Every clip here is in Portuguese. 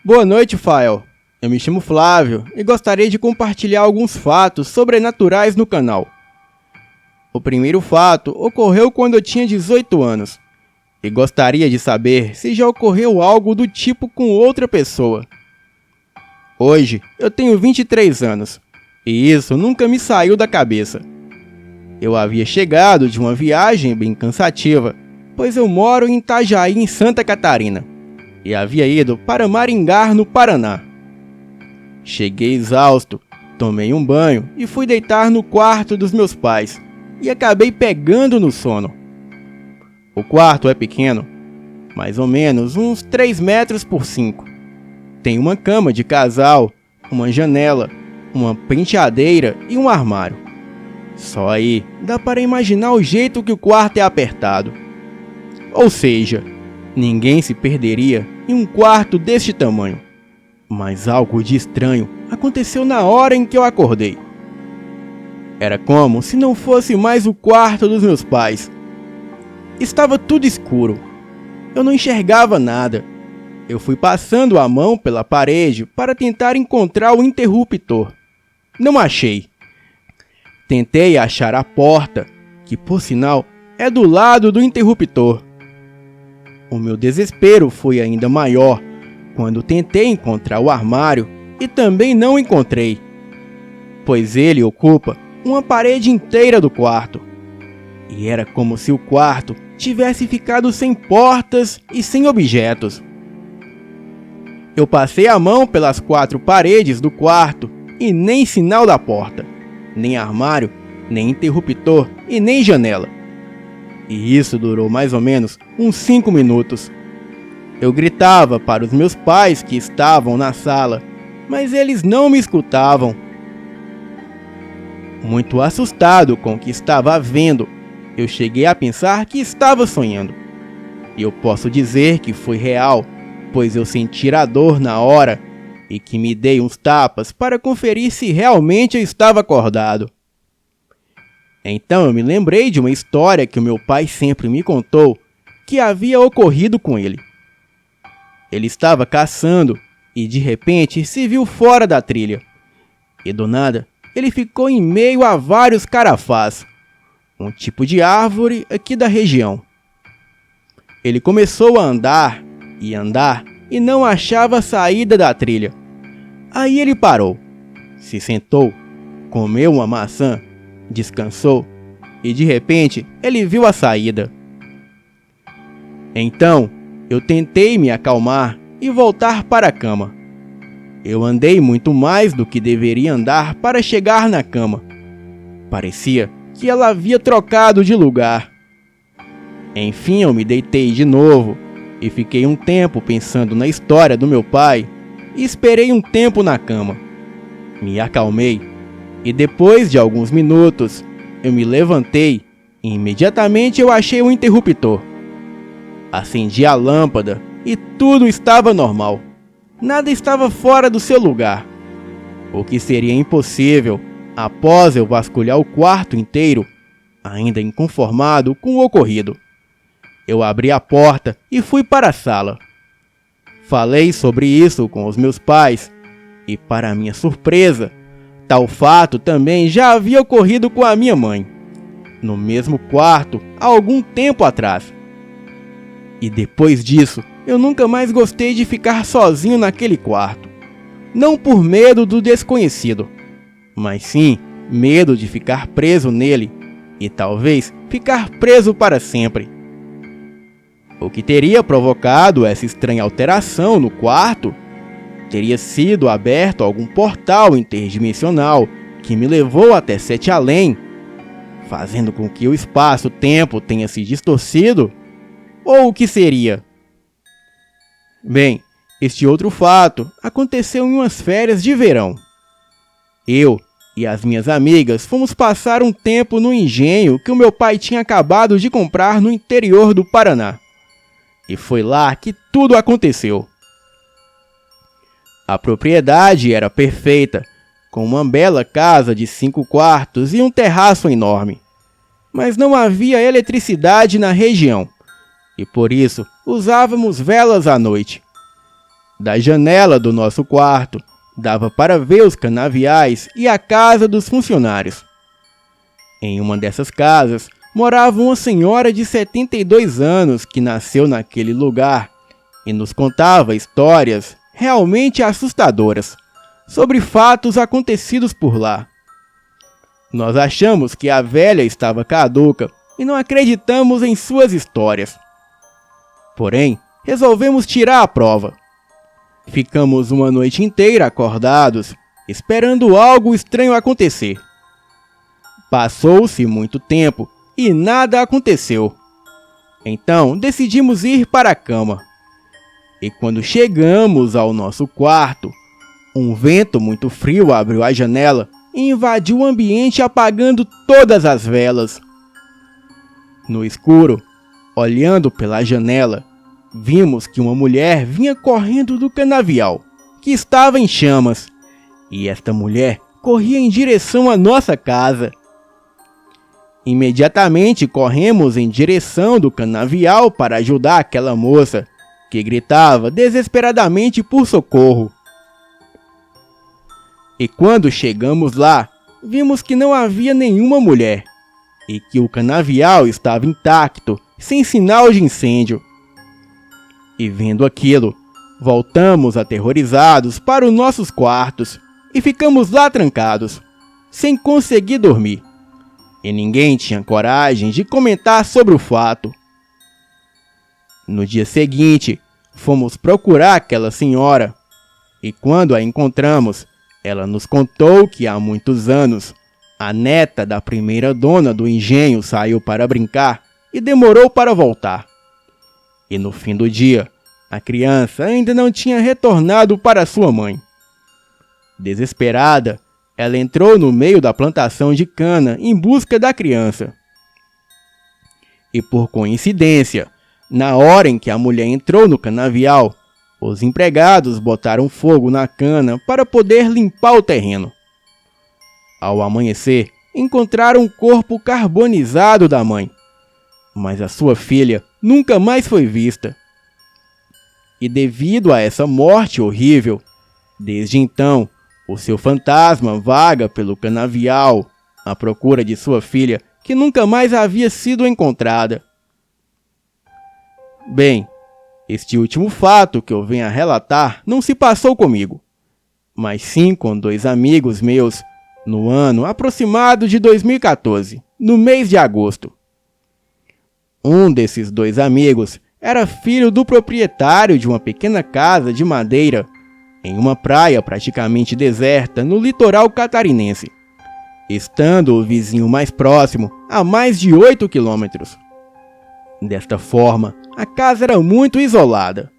Boa noite, Fael. Eu me chamo Flávio e gostaria de compartilhar alguns fatos sobrenaturais no canal. O primeiro fato ocorreu quando eu tinha 18 anos e gostaria de saber se já ocorreu algo do tipo com outra pessoa. Hoje eu tenho 23 anos e isso nunca me saiu da cabeça. Eu havia chegado de uma viagem bem cansativa, pois eu moro em Itajaí, em Santa Catarina, e havia ido para Maringá, no Paraná. Cheguei exausto, tomei um banho e fui deitar no quarto dos meus pais, e acabei pegando no sono. O quarto é pequeno, mais ou menos uns 3 metros por 5. Tem uma cama de casal, uma janela, uma penteadeira e um armário. Só aí dá para imaginar o jeito que o quarto é apertado. Ou seja, ninguém se perderia em um quarto deste tamanho. Mas algo de estranho aconteceu na hora em que eu acordei. Era como se não fosse mais o quarto dos meus pais. Estava tudo escuro. Eu não enxergava nada. Eu fui passando a mão pela parede para tentar encontrar o interruptor. Não achei. Tentei achar a porta, que por sinal é do lado do interruptor. O meu desespero foi ainda maior quando tentei encontrar o armário e também não encontrei, pois ele ocupa uma parede inteira do quarto. E era como se o quarto tivesse ficado sem portas e sem objetos. Eu passei a mão pelas 4 paredes do quarto e nem sinal da porta, nem armário, nem interruptor e nem janela. E isso durou mais ou menos uns 5 minutos. Eu gritava para os meus pais que estavam na sala, mas eles não me escutavam. Muito assustado com o que estava vendo, eu cheguei a pensar que estava sonhando. E eu posso dizer que foi real, pois eu senti a dor na hora e que me dei uns tapas para conferir se realmente eu estava acordado. Então eu me lembrei de uma história que o meu pai sempre me contou que havia ocorrido com ele. Ele estava caçando e de repente se viu fora da trilha. E do nada ele ficou em meio a vários carafás, um tipo de árvore aqui da região. Ele começou a andar e não achava a saída da trilha. Aí ele parou, se sentou, comeu uma maçã, descansou e de repente ele viu a saída. Então eu tentei me acalmar e voltar para a cama. Eu andei muito mais do que deveria andar para chegar na cama. Parecia que ela havia trocado de lugar. Enfim, eu me deitei de novo e fiquei um tempo pensando na história do meu pai e esperei um tempo na cama. Me acalmei e depois de alguns minutos eu me levantei e imediatamente eu achei o interruptor. Acendi a lâmpada e tudo estava normal. Nada estava fora do seu lugar, o que seria impossível após eu vasculhar o quarto inteiro, ainda inconformado com o ocorrido. Eu abri a porta e fui para a sala. Falei sobre isso com os meus pais e, para minha surpresa, tal fato também já havia ocorrido com a minha mãe, no mesmo quarto há algum tempo atrás. E depois disso, eu nunca mais gostei de ficar sozinho naquele quarto. Não por medo do desconhecido, mas sim medo de ficar preso nele e talvez ficar preso para sempre. O que teria provocado essa estranha alteração no quarto teria sido aberto algum portal interdimensional que me levou até 7 além, fazendo com que o espaço-tempo tenha se distorcido? Ou o que seria? Bem, este outro fato aconteceu em umas férias de verão. Eu e as minhas amigas fomos passar um tempo no engenho que o meu pai tinha acabado de comprar no interior do Paraná. E foi lá que tudo aconteceu. A propriedade era perfeita, com uma bela casa de 5 quartos e um terraço enorme. Mas não havia eletricidade na região, e por isso usávamos velas à noite. Da janela do nosso quarto, dava para ver os canaviais e a casa dos funcionários. Em uma dessas casas, morava uma senhora de 72 anos que nasceu naquele lugar e nos contava histórias realmente assustadoras sobre fatos acontecidos por lá. Nós achamos que a velha estava caduca e não acreditamos em suas histórias. Porém, resolvemos tirar a prova. Ficamos uma noite inteira acordados, esperando algo estranho acontecer. Passou-se muito tempo e nada aconteceu. Então decidimos ir para a cama. E quando chegamos ao nosso quarto, um vento muito frio abriu a janela e invadiu o ambiente, apagando todas as velas. No escuro, olhando pela janela, vimos que uma mulher vinha correndo do canavial, que estava em chamas, e esta mulher corria em direção à nossa casa. Imediatamente corremos em direção do canavial para ajudar aquela moça, que gritava desesperadamente por socorro. E quando chegamos lá, vimos que não havia nenhuma mulher, e que o canavial estava intacto, sem sinal de incêndio. E vendo aquilo, voltamos aterrorizados para os nossos quartos e ficamos lá trancados, sem conseguir dormir. E ninguém tinha coragem de comentar sobre o fato. No dia seguinte, fomos procurar aquela senhora, e quando a encontramos, ela nos contou que há muitos anos, a neta da primeira dona do engenho saiu para brincar e demorou para voltar. E no fim do dia, a criança ainda não tinha retornado para sua mãe. Desesperada, ela entrou no meio da plantação de cana em busca da criança. E por coincidência, na hora em que a mulher entrou no canavial, os empregados botaram fogo na cana para poder limpar o terreno. Ao amanhecer, encontraram o corpo carbonizado da mãe, mas a sua filha nunca mais foi vista. E devido a essa morte horrível, desde então, o seu fantasma vaga pelo canavial à procura de sua filha, que nunca mais havia sido encontrada. Bem, este último fato que eu venho a relatar não se passou comigo, mas sim com dois amigos meus, no ano aproximado de 2014, no mês de agosto. Um desses dois amigos era filho do proprietário de uma pequena casa de madeira em uma praia praticamente deserta no litoral catarinense, estando o vizinho mais próximo a mais de 8 quilômetros. Desta forma, a casa era muito isolada,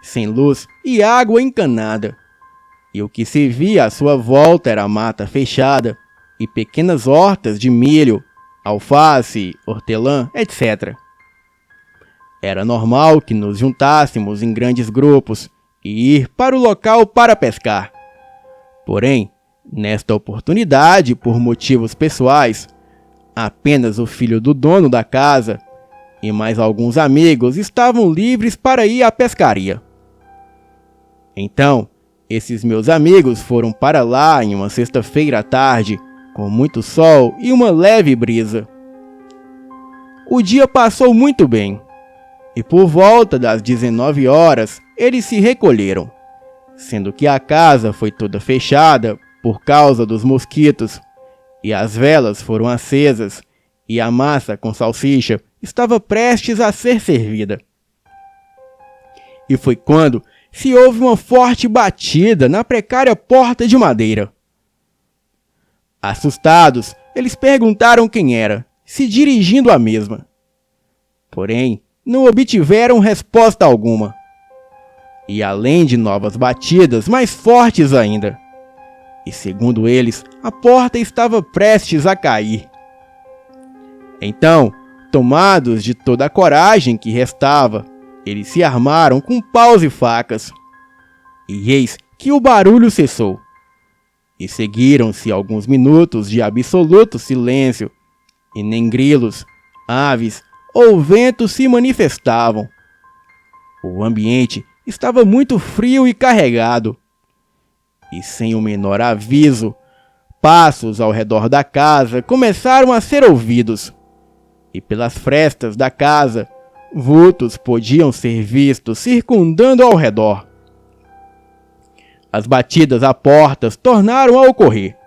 sem luz e água encanada, e o que se via à sua volta era mata fechada e pequenas hortas de milho, alface, hortelã, etc. Era normal que nos juntássemos em grandes grupos e ir para o local para pescar. Porém, nesta oportunidade, por motivos pessoais, apenas o filho do dono da casa e mais alguns amigos estavam livres para ir à pescaria. Então, esses meus amigos foram para lá em uma sexta-feira à tarde, com muito sol e uma leve brisa. O dia passou muito bem, e por volta das 19 horas, eles se recolheram, sendo que a casa foi toda fechada por causa dos mosquitos, e as velas foram acesas, e a massa com salsicha estava prestes a ser servida. E foi quando se ouve uma forte batida na precária porta de madeira. Assustados, eles perguntaram quem era, se dirigindo à mesma. Porém, não obtiveram resposta alguma. E além de novas batidas, mais fortes ainda. E segundo eles, a porta estava prestes a cair. Então, tomados de toda a coragem que restava, eles se armaram com paus e facas. E eis que o barulho cessou. E seguiram-se alguns minutos de absoluto silêncio, e nem grilos, aves ou ventos se manifestavam. O ambiente estava muito frio e carregado. E sem o menor aviso, passos ao redor da casa começaram a ser ouvidos. E pelas frestas da casa, vultos podiam ser vistos circundando ao redor. As batidas a portas tornaram a ocorrer.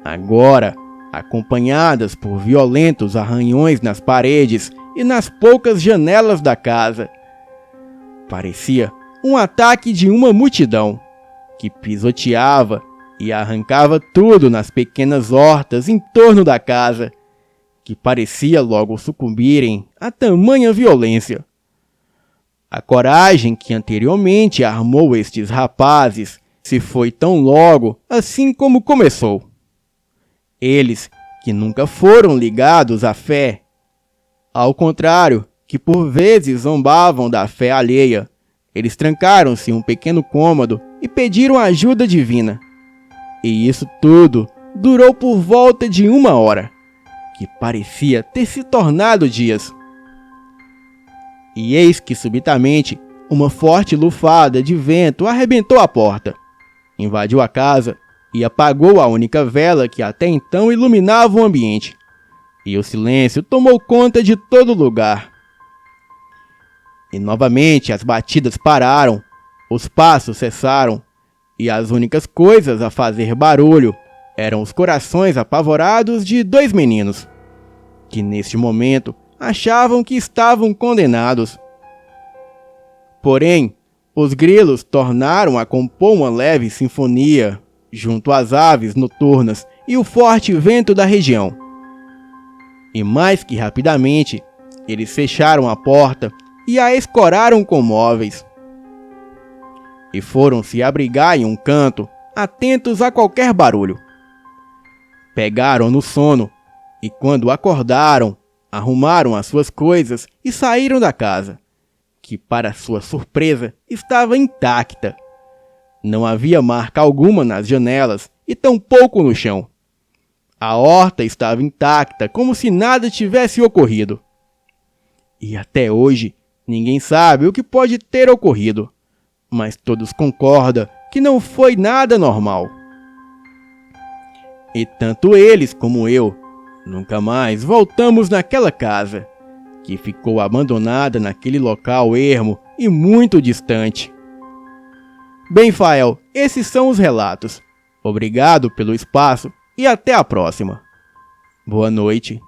Agora, acompanhadas por violentos arranhões nas paredes e nas poucas janelas da casa. Parecia um ataque de uma multidão que pisoteava e arrancava tudo nas pequenas hortas em torno da casa, que parecia logo sucumbirem a tamanha violência. A coragem que anteriormente armou estes rapazes se foi tão logo assim como começou. Eles que nunca foram ligados à fé, ao contrário, que por vezes zombavam da fé alheia, eles trancaram-se em um pequeno cômodo e pediram ajuda divina. E isso tudo durou por volta de 1 hora, que parecia ter se tornado dias. E eis que subitamente uma forte lufada de vento arrebentou a porta, invadiu a casa e apagou a única vela que até então iluminava o ambiente. E o silêncio tomou conta de todo lugar. E novamente as batidas pararam, os passos cessaram, e as únicas coisas a fazer barulho eram os corações apavorados de 2 meninos, que neste momento achavam que estavam condenados. Porém, os grilos tornaram a compor uma leve sinfonia junto às aves noturnas e o forte vento da região. E mais que rapidamente, eles fecharam a porta e a escoraram com móveis. E foram se abrigar em um canto, atentos a qualquer barulho. Pegaram no sono e, quando acordaram, arrumaram as suas coisas e saíram da casa, que, para sua surpresa, estava intacta. Não havia marca alguma nas janelas e tampouco no chão. A horta estava intacta, como se nada tivesse ocorrido. E até hoje, ninguém sabe o que pode ter ocorrido, mas todos concordam que não foi nada normal. E tanto eles como eu nunca mais voltamos naquela casa, que ficou abandonada naquele local ermo e muito distante. Bem, Fael, esses são os relatos. Obrigado pelo espaço e até a próxima. Boa noite.